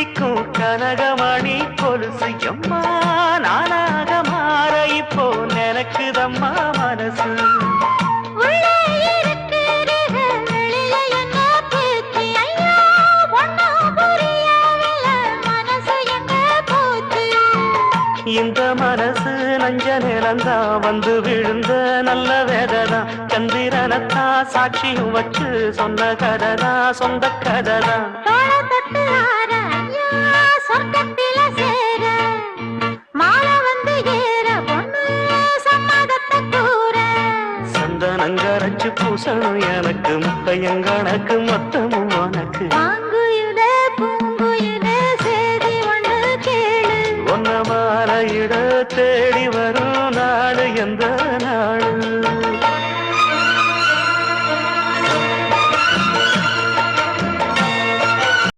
தித்திக்கும் கனகமணி கொலுசு எம்மா நானாக மாற இப்போ நினைக்குதம்மா மனசு இந்த மனசு நஞ்ச நிலந்தா வந்து விழுந்த நல்ல வேததான் சந்திரனத்தா சாட்சியும் வச்சு சொன்ன கதைதான் சொந்த கதைதான் சந்தனங்கரைச்சு பூசணும் எனக்கு முத்தையங்கணக்கு மொத்தமும் உனக்கு ஒன்ன மாலையிட தேடி வரும்